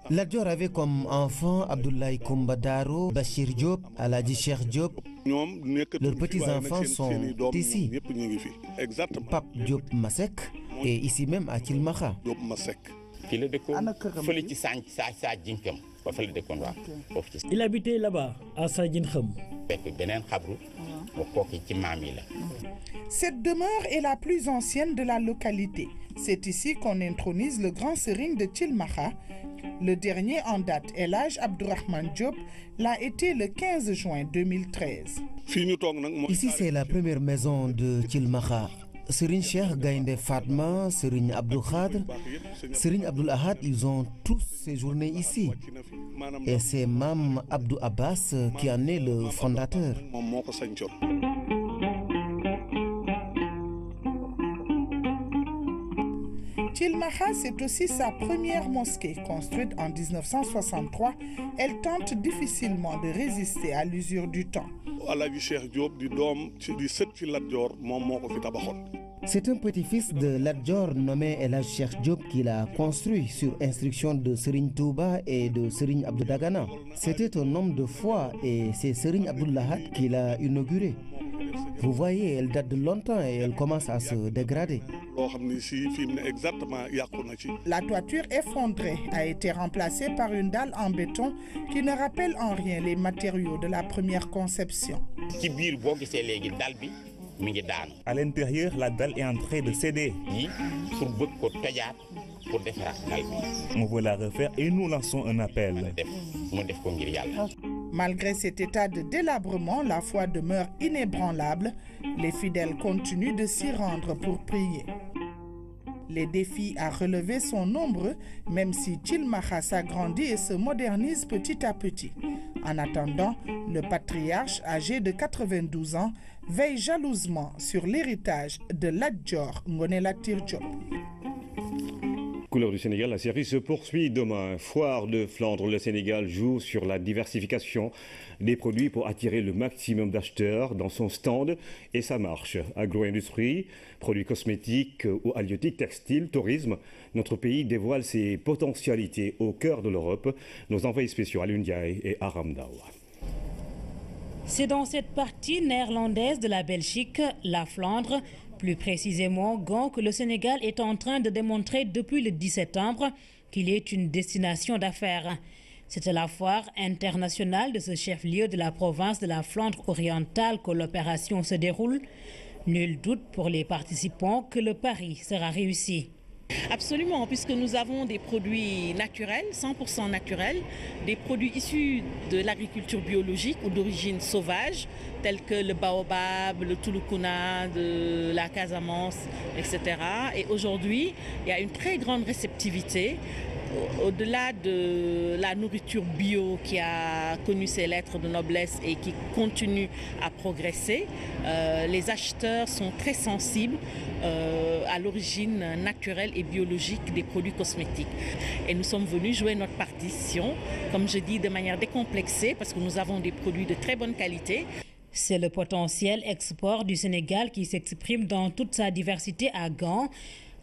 Lat Dior avait comme enfant Abdoulaye Koumba Daro, Bachir Diop, Aladji Cheikh Diop. Leurs petits-enfants sont ici. Pape Diop Masek est ici même à Tilmaha. Il habitait là-bas, à Sadjinkhem. Cette demeure est la plus ancienne de la localité. C'est ici qu'on intronise le grand serigne de Tilmaha. Le dernier en date, El Hadj Abdourahmane Diop, l'a été le 15 juin 2013. Ici, c'est la première maison de Tilmaha. Serigne Cheikh Gaïndé Fatma, Serigne Abdou Khadr, Serigne Abdoul Ahad, ils ont tous séjourné ici. Et c'est Mam Abdou Abbas qui en est le fondateur. Tilmaha, c'est aussi sa première mosquée. Construite en 1963, elle tente difficilement de résister à l'usure du temps. C'est un petit-fils de Lat Dior nommé El Hadj Cheikh Diop qui l'a construit sur instruction de Serigne Touba et de Serigne Abdou Dagana. C'était un homme de foi et c'est Serigne Abdoul Ahad qui l'a inauguré. Vous voyez, elle date de longtemps et elle commence à se dégrader. La toiture effondrée a été remplacée par une dalle en béton qui ne rappelle en rien les matériaux de la première conception. À l'intérieur, la dalle est en train de céder. On veut la refaire et nous lançons un appel. Malgré cet état de délabrement, la foi demeure inébranlable. Les fidèles continuent de s'y rendre pour prier. Les défis à relever sont nombreux, même si Tchilmakha s'agrandit et se modernise petit à petit. En attendant, le patriarche, âgé de 92 ans, veille jalousement sur l'héritage de Lat Dior Ngoné Latyr Diop. Couleurs du Sénégal, la série se poursuit demain. Foire de Flandre, le Sénégal joue sur la diversification des produits pour attirer le maximum d'acheteurs dans son stand et ça marche. Agro-industrie, produits cosmétiques ou halieutiques, textiles, tourisme, notre pays dévoile ses potentialités au cœur de l'Europe. Nos envoyés spéciaux Alioune Ndiaye et Aram Dawa. C'est dans cette partie néerlandaise de la Belgique, la Flandre, plus précisément Gand, que le Sénégal est en train de démontrer depuis le 10 septembre qu'il est une destination d'affaires. C'est à la foire internationale de ce chef-lieu de la province de la Flandre orientale que l'opération se déroule. Nul doute pour les participants que le pari sera réussi. Absolument, puisque nous avons des produits naturels, 100% naturels, des produits issus de l'agriculture biologique ou d'origine sauvage, tels que le baobab, le tulukuna, de la Casamance, etc. Et aujourd'hui, il y a une très grande réceptivité. Au-delà de la nourriture bio qui a connu ses lettres de noblesse et qui continue à progresser, les acheteurs sont très sensibles à l'origine naturelle et biologique des produits cosmétiques. Et nous sommes venus jouer notre partition, comme je dis, de manière décomplexée, parce que nous avons des produits de très bonne qualité. C'est le potentiel export du Sénégal qui s'exprime dans toute sa diversité à Gand.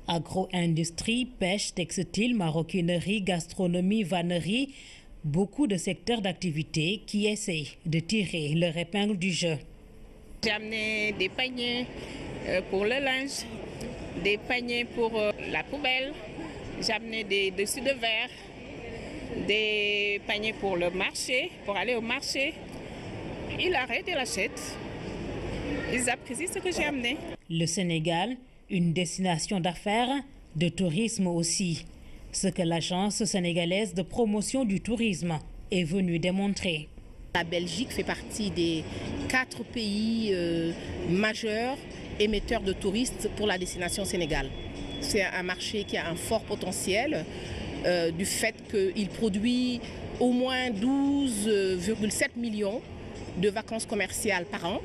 Agro-industrie, pêche, textile, maroquinerie, gastronomie, vannerie, beaucoup de secteurs d'activité qui essaient de tirer leur épingle du jeu. J'ai amené des paniers pour le linge, des paniers pour la poubelle, j'ai amené des dessus de verre, des paniers pour le marché, pour aller au marché. Ils arrêtent et l'achètent. Ils apprécient ce que j'ai amené. Le Sénégal, une destination d'affaires, de tourisme aussi. Ce que l'agence sénégalaise de promotion du tourisme est venue démontrer. La Belgique fait partie des 4 pays majeurs émetteurs de touristes pour la destination Sénégal. C'est un marché qui a un fort potentiel du fait qu'il produit au moins 12,7 millions de vacances commerciales par an,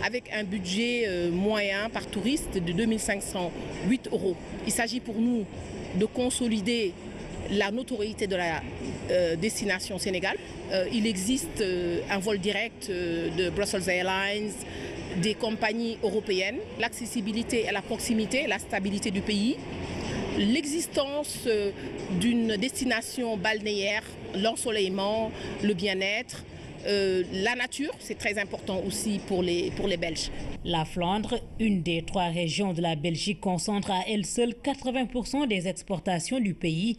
avec un budget moyen par touriste de 2508 €. Il s'agit pour nous de consolider la notoriété de la destination Sénégal. Il existe un vol direct de Brussels Airlines, des compagnies européennes, l'accessibilité et la proximité, la stabilité du pays, l'existence d'une destination balnéaire, l'ensoleillement, le bien-être, la nature, c'est très important aussi pour les Belges. La Flandre, une des 3 régions de la Belgique, concentre à elle seule 80% des exportations du pays.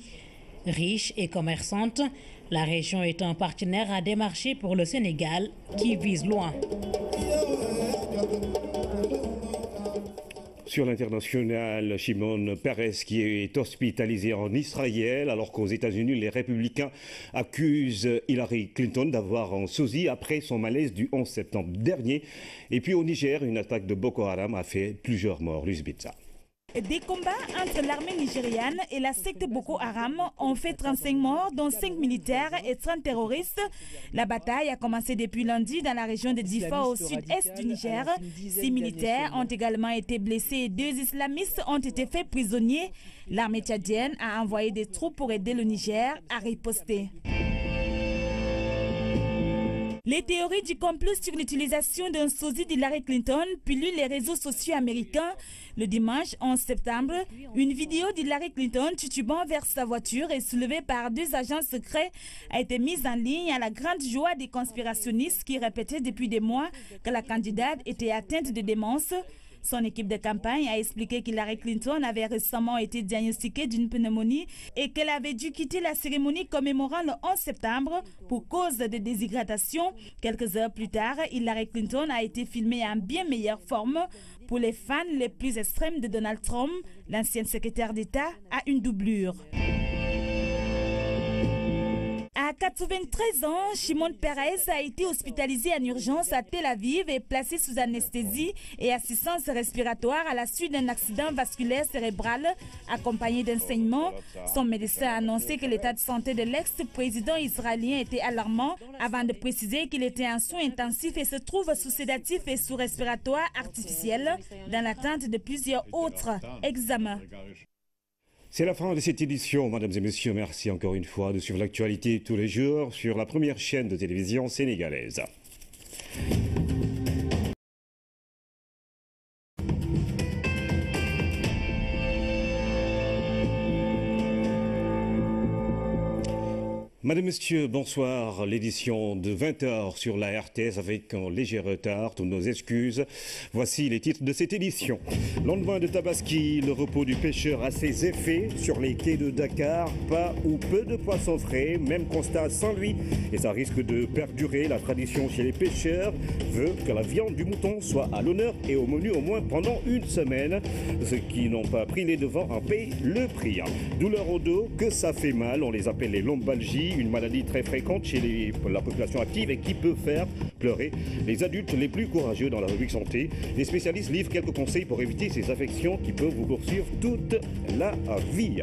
Riche et commerçante, la région est un partenaire à démarcher pour le Sénégal qui vise loin. Sur l'international, Shimon Peres qui est hospitalisé en Israël alors qu'aux États-Unis, les républicains accusent Hillary Clinton d'avoir un sosie après son malaise du 11 septembre dernier. Et puis au Niger, une attaque de Boko Haram a fait plusieurs morts. Luis Bitsa. Des combats entre l'armée nigériane et la secte Boko Haram ont fait 35 morts, dont 5 militaires et 30 terroristes. La bataille a commencé depuis lundi dans la région de Difa au sud-est du Niger. 6 militaires ont également été blessés et 2 islamistes ont été faits prisonniers. L'armée tchadienne a envoyé des troupes pour aider le Niger à riposter. Les théories du complot sur l'utilisation d'un sosie d'Hillary Clinton pullulent les réseaux sociaux américains. Le dimanche 11 septembre, une vidéo d'Hillary Clinton titubant vers sa voiture et soulevée par 2 agents secrets a été mise en ligne à la grande joie des conspirationnistes qui répétaient depuis des mois que la candidate était atteinte de démence. Son équipe de campagne a expliqué qu'Hillary Clinton avait récemment été diagnostiquée d'une pneumonie et qu'elle avait dû quitter la cérémonie commémorant le 11 septembre pour cause de déshydratation. Quelques heures plus tard, Hillary Clinton a été filmée en bien meilleure forme. Pour les fans les plus extrêmes de Donald Trump, l'ancienne secrétaire d'État a une doublure. À 93 ans, Shimon Peres a été hospitalisé en urgence à Tel Aviv et placé sous anesthésie et assistance respiratoire à la suite d'un accident vasculaire cérébral accompagné d'un saignement. Son médecin a annoncé que l'état de santé de l'ex-président israélien était alarmant avant de préciser qu'il était en soins intensifs et se trouve sous sédatif et sous respiratoire artificiel dans l'attente de plusieurs autres examens. C'est la fin de cette édition, mesdames et messieurs. Merci encore une fois de suivre l'actualité tous les jours sur la première chaîne de télévision sénégalaise. Madame, Monsieur, bonsoir. L'édition de 20h sur la RTS avec un léger retard. Toutes nos excuses. Voici les titres de cette édition. Lendemain de Tabaski, le repos du pêcheur a ses effets sur les quais de Dakar. Pas ou peu de poissons frais, même constat sans lui. Et ça risque de perdurer. La tradition chez les pêcheurs veut que la viande du mouton soit à l'honneur et au menu au moins pendant une semaine. Ceux qui n'ont pas pris les devants en payent le prix. Douleur au dos, que ça fait mal. On les appelle les lombalgies. Une maladie très fréquente chez la population active et qui peut faire pleurer les adultes les plus courageux dans la rubrique santé. Les spécialistes livrent quelques conseils pour éviter ces affections qui peuvent vous poursuivre toute la vie.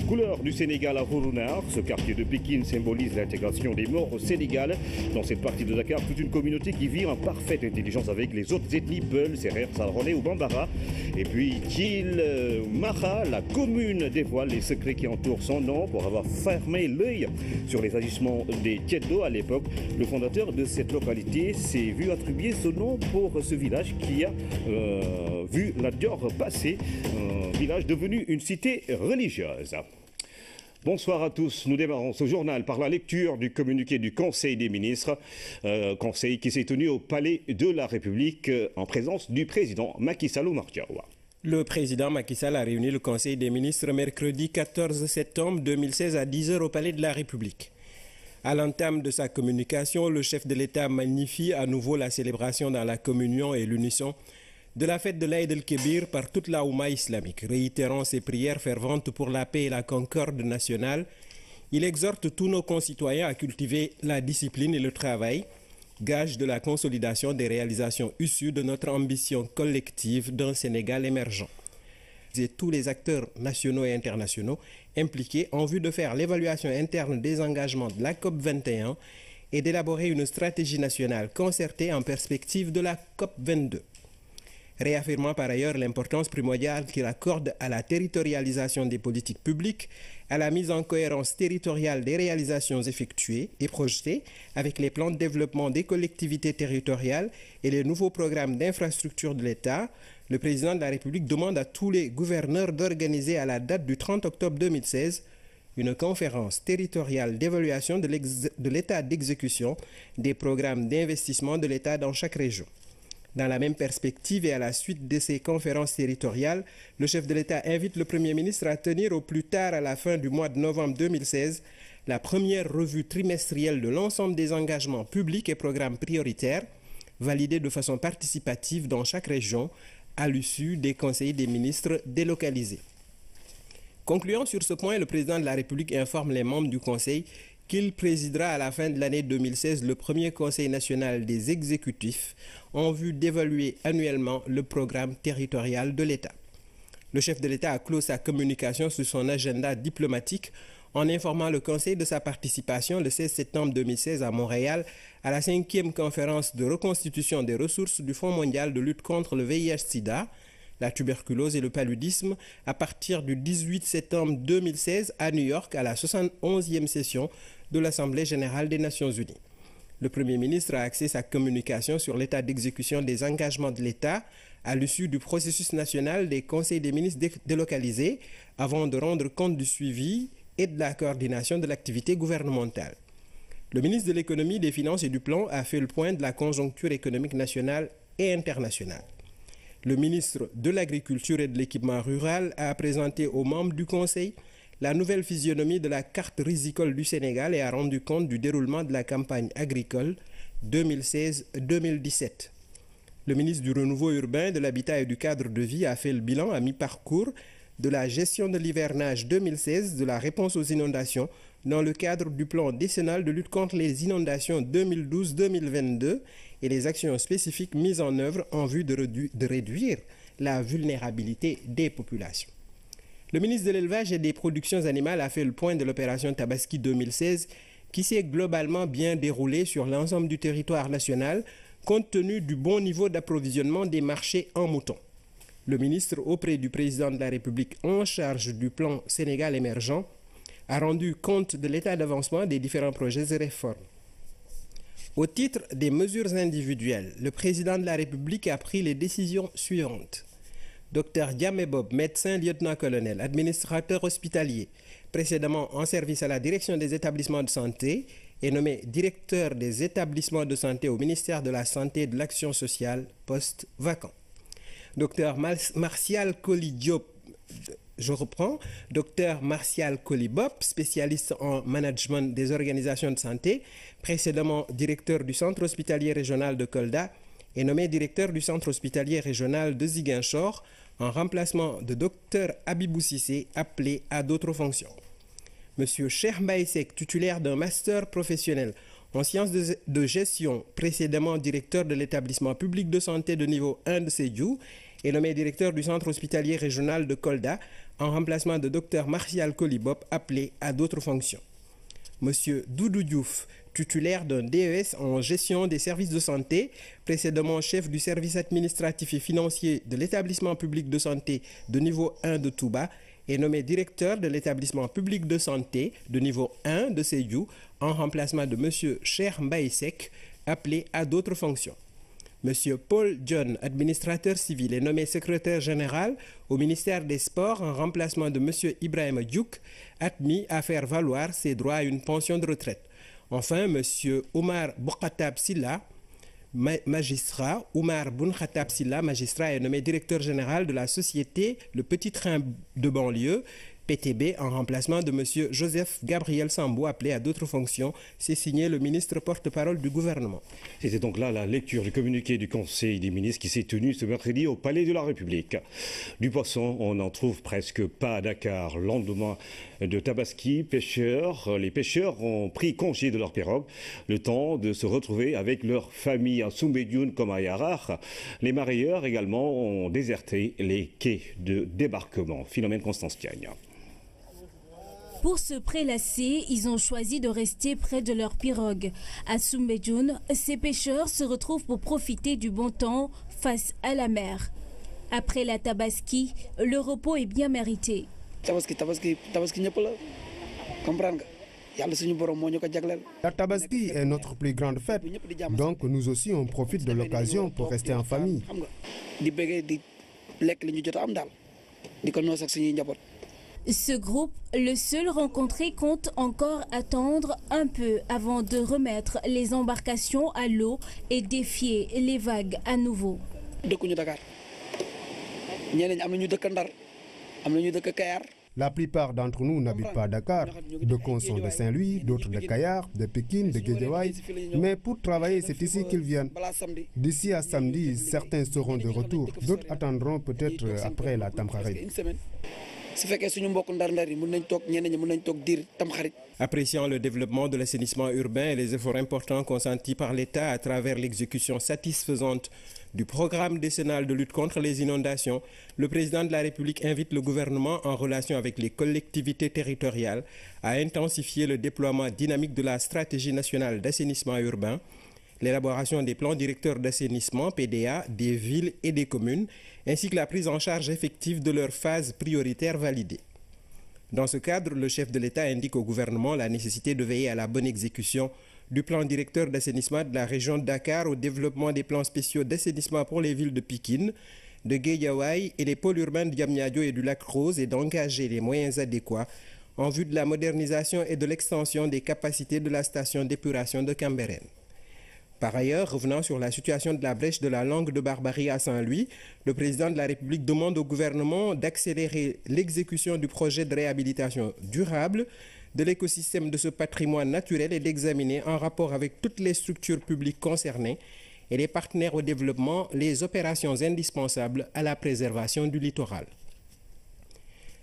Couleur du Sénégal à Rourounar, ce quartier de Pékin symbolise l'intégration des morts au Sénégal. Dans cette partie de Dakar, toute une communauté qui vit en parfaite intelligence avec les autres ethnies Peul, Sérère, Salronais ou Bambara. Et puis Tchil Maha, la commune dévoile les secrets qui entourent son nom pour avoir fermé l'œil sur les agissements des Tieddo à l'époque. Le fondateur de cette localité s'est vu attribuer ce nom pour ce village qui a vu la Dior passer, un village devenu une cité religieuse. Bonsoir à tous. Nous démarrons ce journal par la lecture du communiqué du Conseil des ministres, conseil qui s'est tenu au Palais de la République en présence du président Macky Sall Oumar Diawa. Le président Macky Sall a réuni le Conseil des ministres mercredi 14 septembre 2016 à 10h au Palais de la République. À l'entame de sa communication, le chef de l'État magnifie à nouveau la célébration dans la communion et l'unisson de la fête de l'Aïd el-Kébir par toute la Oumma islamique. Réitérant ses prières ferventes pour la paix et la concorde nationale, il exhorte tous nos concitoyens à cultiver la discipline et le travail, gage de la consolidation des réalisations issues de notre ambition collective d'un Sénégal émergent. Et tous les acteurs nationaux et internationaux impliqués en vue de faire l'évaluation interne des engagements de la COP21 et d'élaborer une stratégie nationale concertée en perspective de la COP22. Réaffirmant par ailleurs l'importance primordiale qu'il accorde à la territorialisation des politiques publiques, à la mise en cohérence territoriale des réalisations effectuées et projetées avec les plans de développement des collectivités territoriales et les nouveaux programmes d'infrastructure de l'État, le président de la République demande à tous les gouverneurs d'organiser à la date du 30 octobre 2016 une conférence territoriale d'évaluation de l'état d'exécution des programmes d'investissement de l'État dans chaque région. Dans la même perspective et à la suite de ces conférences territoriales, le chef de l'État invite le Premier ministre à tenir au plus tard à la fin du mois de novembre 2016 la première revue trimestrielle de l'ensemble des engagements publics et programmes prioritaires validés de façon participative dans chaque région à l'issue des conseils des ministres délocalisés. Concluant sur ce point, le président de la République informe les membres du Conseil qu'il présidera à la fin de l'année 2016 le premier Conseil national des exécutifs en vue d'évaluer annuellement le programme territorial de l'État. Le chef de l'État a clos sa communication sur son agenda diplomatique en informant le Conseil de sa participation le 16 septembre 2016 à Montréal à la 5e conférence de reconstitution des ressources du Fonds mondial de lutte contre le VIH-Sida, la tuberculose et le paludisme à partir du 18 septembre 2016 à New York à la 71e session de l'Assemblée générale des Nations unies. Le Premier ministre a axé sa communication sur l'état d'exécution des engagements de l'État à l'issue du processus national des conseils des ministres délocalisés avant de rendre compte du suivi et de la coordination de l'activité gouvernementale. Le ministre de l'Économie, des Finances et du Plan a fait le point de la conjoncture économique nationale et internationale. Le ministre de l'Agriculture et de l'Équipement rural a présenté aux membres du Conseil la nouvelle physionomie de la carte risicole du Sénégal et a rendu compte du déroulement de la campagne agricole 2016-2017. Le ministre du Renouveau urbain, de l'Habitat et du Cadre de vie a fait le bilan à mi-parcours de la gestion de l'hivernage 2016, de la réponse aux inondations, dans le cadre du plan décennal de lutte contre les inondations 2012-2022 et les actions spécifiques mises en œuvre en vue de réduire la vulnérabilité des populations. Le ministre de l'Élevage et des Productions animales a fait le point de l'opération Tabaski 2016 qui s'est globalement bien déroulée sur l'ensemble du territoire national compte tenu du bon niveau d'approvisionnement des marchés en moutons. Le ministre auprès du président de la République en charge du plan Sénégal émergent a rendu compte de l'état d'avancement des différents projets et réformes. Au titre des mesures individuelles, le président de la République a pris les décisions suivantes. Dr Diamé Bob, médecin lieutenant-colonel, administrateur hospitalier, précédemment en service à la direction des établissements de santé, est nommé directeur des établissements de santé au ministère de la Santé et de l'Action sociale, poste vacant. Dr Martial Koli-Diop, Dr Martial Koli-Bop, spécialiste en management des organisations de santé, précédemment directeur du centre hospitalier régional de Kolda, est nommé directeur du centre hospitalier régional de Ziguinchor en remplacement de Dr Abibou Sissé, appelé à d'autres fonctions. Monsieur Cheikh Mbaye Seck, titulaire d'un master professionnel en sciences de gestion, précédemment directeur de l'établissement public de santé de niveau 1 de Sédhiou, est nommé directeur du centre hospitalier régional de Kolda en remplacement de Dr Martial Koli-Bop, appelé à d'autres fonctions. Monsieur Doudou Diouf, titulaire d'un DES en gestion des services de santé, précédemment chef du service administratif et financier de l'établissement public de santé de niveau 1 de Touba, est nommé directeur de l'établissement public de santé de niveau 1 de Sédhiou en remplacement de monsieur Cheikh Mbaye Seck, appelé à d'autres fonctions. Monsieur Paul John, administrateur civil, est nommé secrétaire général au ministère des Sports en remplacement de monsieur Ibrahima Diouk, admis à faire valoir ses droits à une pension de retraite. Enfin, monsieur Oumar Boukhatab Silla, magistrat, Oumar Boukhatab Silla, magistrat, est nommé directeur général de la société Le Petit Train de banlieue, PTB, en remplacement de monsieur Joseph Gabriel Sambou, appelé à d'autres fonctions. C'est signé le ministre porte-parole du gouvernement. C'était donc là la lecture du communiqué du Conseil des ministres qui s'est tenu ce mercredi au Palais de la République. Du poisson, on n'en trouve presque pas à Dakar. Lendemain de Tabaski, les pêcheurs ont pris congé de leur pirogue, le temps de se retrouver avec leur famille à Soumbédioune comme à Yarar. Les mareyeurs également ont déserté les quais de débarquement. Philomène Constance Piagne. Pour se prélasser, ils ont choisi de rester près de leur pirogue. À Soumbédioune, ces pêcheurs se retrouvent pour profiter du bon temps face à la mer. Après la Tabaski, le repos est bien mérité. La Tabaski est notre plus grande fête, donc nous aussi on profite de l'occasion pour rester en famille. Ce groupe, le seul rencontré, compte encore attendre un peu avant de remettre les embarcations à l'eau et défier les vagues à nouveau. La plupart d'entre nous n'habitent pas à Dakar. D'autres sont de Saint-Louis, d'autres de Kayar, de Pékin, de Guédiawaye. Mais pour travailler, c'est ici qu'ils viennent. D'ici à samedi, certains seront de retour. D'autres attendront peut-être après la Tamkharit. Appréciant le développement de l'assainissement urbain et les efforts importants consentis par l'État à travers l'exécution satisfaisante du programme décennal de lutte contre les inondations, le président de la République invite le gouvernement, en relation avec les collectivités territoriales, à intensifier le déploiement dynamique de la stratégie nationale d'assainissement urbain, l'élaboration des plans directeurs d'assainissement PDA des villes et des communes, ainsi que la prise en charge effective de leurs phases prioritaires validées. Dans ce cadre, le chef de l'État indique au gouvernement la nécessité de veiller à la bonne exécution du plan directeur d'assainissement de la région de Dakar, au développement des plans spéciaux d'assainissement pour les villes de Pikine, de Guédiawaye et les pôles urbains de Diamniadio et du Lac Rose, et d'engager les moyens adéquats en vue de la modernisation et de l'extension des capacités de la station d'épuration de Cambérène. Par ailleurs, revenant sur la situation de la brèche de la langue de Barbarie à Saint-Louis, le président de la République demande au gouvernement d'accélérer l'exécution du projet de réhabilitation durable de l'écosystème de ce patrimoine naturel et d'examiner, en rapport avec toutes les structures publiques concernées et les partenaires au développement, les opérations indispensables à la préservation du littoral.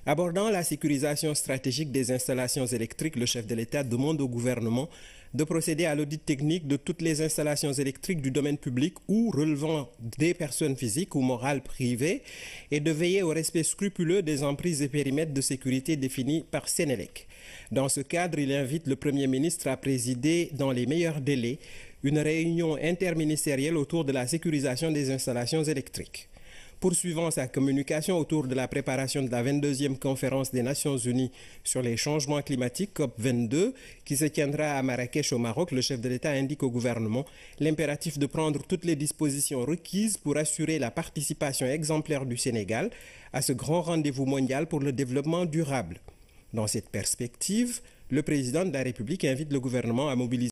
Abordant la sécurisation stratégique des installations électriques, le chef de l'État demande au gouvernement de procéder à l'audit technique de toutes les installations électriques du domaine public ou relevant des personnes physiques ou morales privées et de veiller au respect scrupuleux des emprises et périmètres de sécurité définis par Sénélec. Dans ce cadre, il invite le Premier ministre à présider dans les meilleurs délais une réunion interministérielle autour de la sécurisation des installations électriques. Poursuivant sa communication autour de la préparation de la 22e conférence des Nations Unies sur les changements climatiques COP22 qui se tiendra à Marrakech au Maroc, le chef de l'État indique au gouvernement l'impératif de prendre toutes les dispositions requises pour assurer la participation exemplaire du Sénégal à ce grand rendez-vous mondial pour le développement durable. Dans cette perspective, le président de la République invite le gouvernement à mobiliser